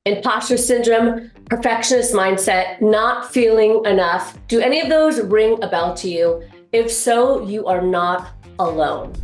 Imposter syndrome, perfectionist mindset, not feeling enough. Do any of those ring a bell to you? If so, you are not alone.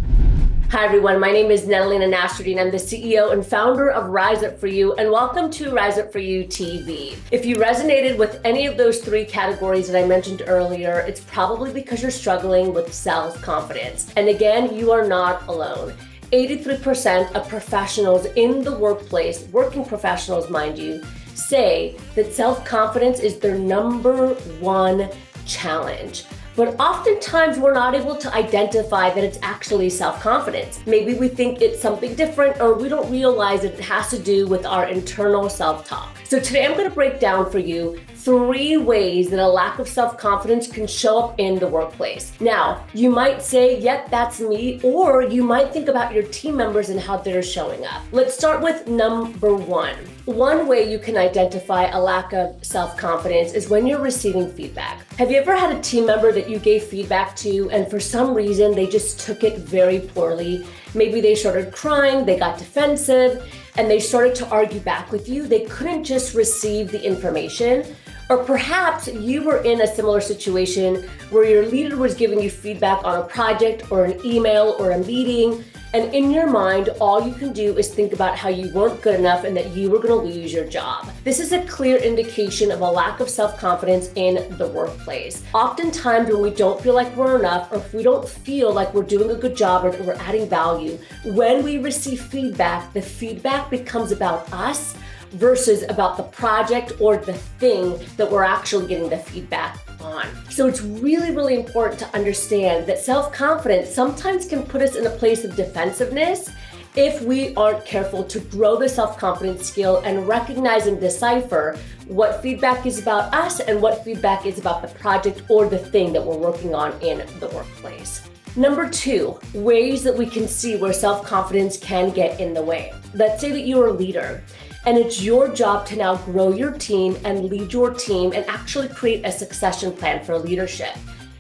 Hi everyone, my name is Natalina Nasruddin. I'm the CEO and founder of Rise Up For You, and welcome to Rise Up For You TV. If you resonated with any of those three categories that I mentioned earlier, it's probably because you're struggling with self-confidence. And again, you are not alone. 83% of professionals in the workplace, working professionals, mind you, say that self-confidence is their number one challenge. But oftentimes we're not able to identify that it's actually self-confidence. Maybe we think it's something different, or we don't realize that it has to do with our internal self-talk. So today I'm going to break down for you 3 ways that a lack of self-confidence can show up in the workplace. Now, you might say, yep, that's me, or you might think about your team members and how they're showing up. Let's start with number 1. One way you can identify a lack of self-confidence is when you're receiving feedback. Have you ever had a team member that you gave feedback to and for some reason they just took it very poorly? Maybe they started crying, they got defensive, and they started to argue back with you. They couldn't just receive the information. Or perhaps you were in a similar situation where your leader was giving you feedback on a project or an email or a meeting, and in your mind, all you can do is think about how you weren't good enough and that you were going to lose your job. This is a clear indication of a lack of self-confidence in the workplace. Oftentimes when we don't feel like we're enough, or if we don't feel like we're doing a good job or that we're adding value, when we receive feedback, the feedback becomes about us versus about the project or the thing that we're actually getting the feedback on. So it's really, really important to understand that self-confidence sometimes can put us in a place of defensiveness if we aren't careful to grow the self-confidence skill and recognize and decipher what feedback is about us and what feedback is about the project or the thing that we're working on in the workplace. Number 2, ways that we can see where self-confidence can get in the way. Let's say that you're a leader and it's your job to now grow your team and lead your team and actually create a succession plan for leadership.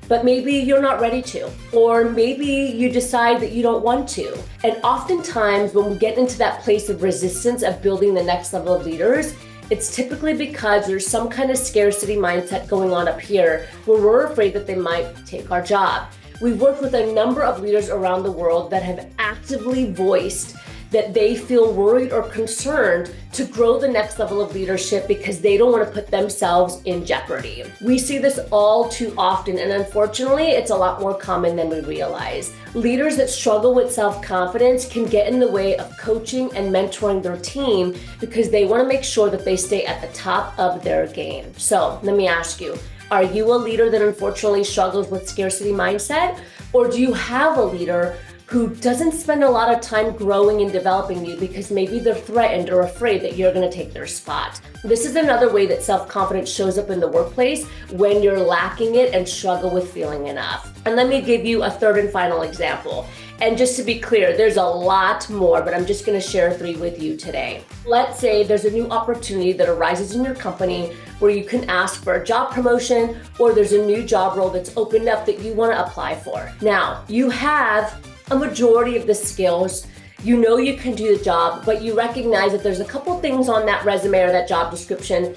But maybe you're not ready to, or maybe you decide that you don't want to. And oftentimes when we get into that place of resistance of building the next level of leaders, it's typically because there's some kind of scarcity mindset going on up here where we're afraid that they might take our job. We've worked with a number of leaders around the world that have actively voiced that they feel worried or concerned to grow the next level of leadership because they don't want to put themselves in jeopardy. We see this all too often, and unfortunately, it's a lot more common than we realize. Leaders that struggle with self-confidence can get in the way of coaching and mentoring their team because they want to make sure that they stay at the top of their game. So let me ask you, are you a leader that unfortunately struggles with scarcity mindset? Or do you have a leader who doesn't spend a lot of time growing and developing you because maybe they're threatened or afraid that you're going to take their spot? This is another way that self-confidence shows up in the workplace when you're lacking it and struggle with feeling enough. And let me give you a third and final example. And just to be clear, there's a lot more, but I'm just going to share 3 with you today. Let's say there's a new opportunity that arises in your company where you can ask for a job promotion, or there's a new job role that's opened up that you want to apply for. Now, you have a majority of the skills, you know you can do the job, but you recognize that there's a couple things on that resume or that job description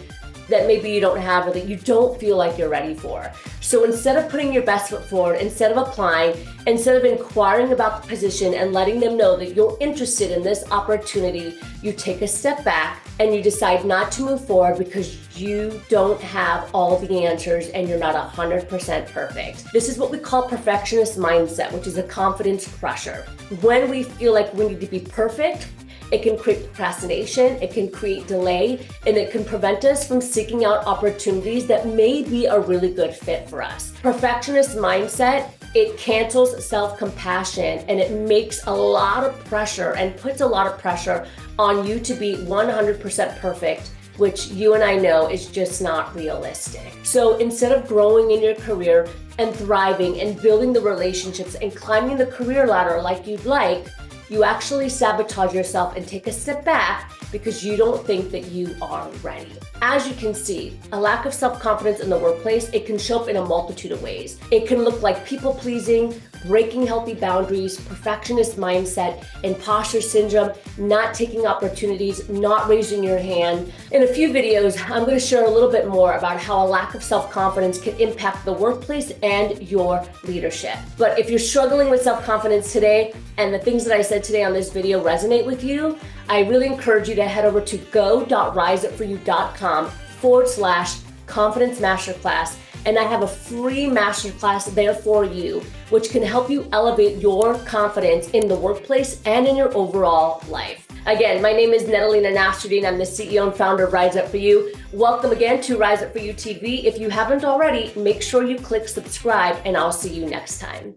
that maybe you don't have or that you don't feel like you're ready for. So instead of putting your best foot forward, instead of applying, instead of inquiring about the position and letting them know that you're interested in this opportunity, you take a step back and you decide not to move forward because you don't have all the answers and you're not 100% perfect. This is what we call perfectionist mindset, which is a confidence crusher. When we feel like we need to be perfect, it can create procrastination, it can create delay, and it can prevent us from seeking out opportunities that may be a really good fit for us. Perfectionist mindset, it cancels self-compassion and it makes a lot of pressure and puts a lot of pressure on you to be 100% perfect, which you and I know is just not realistic. So instead of growing in your career and thriving and building the relationships and climbing the career ladder like you'd like, you actually sabotage yourself and take a step back because you don't think that you are ready. As you can see, a lack of self-confidence in the workplace, it can show up in a multitude of ways. It can look like people-pleasing, breaking healthy boundaries, perfectionist mindset, imposter syndrome, not taking opportunities, not raising your hand. In a few videos, I'm going to share a little bit more about how a lack of self-confidence can impact the workplace and your leadership. But if you're struggling with self-confidence today and the things that I said today on this video resonate with you, I really encourage you to head over to go.riseupforyou.com/confidence masterclass. And I have a free masterclass there for you, which can help you elevate your confidence in the workplace and in your overall life. Again, my name is Natalina Nasruddin. I'm the CEO and founder of Rise Up For You. Welcome again to Rise Up For You TV. If you haven't already, make sure you click subscribe, and I'll see you next time.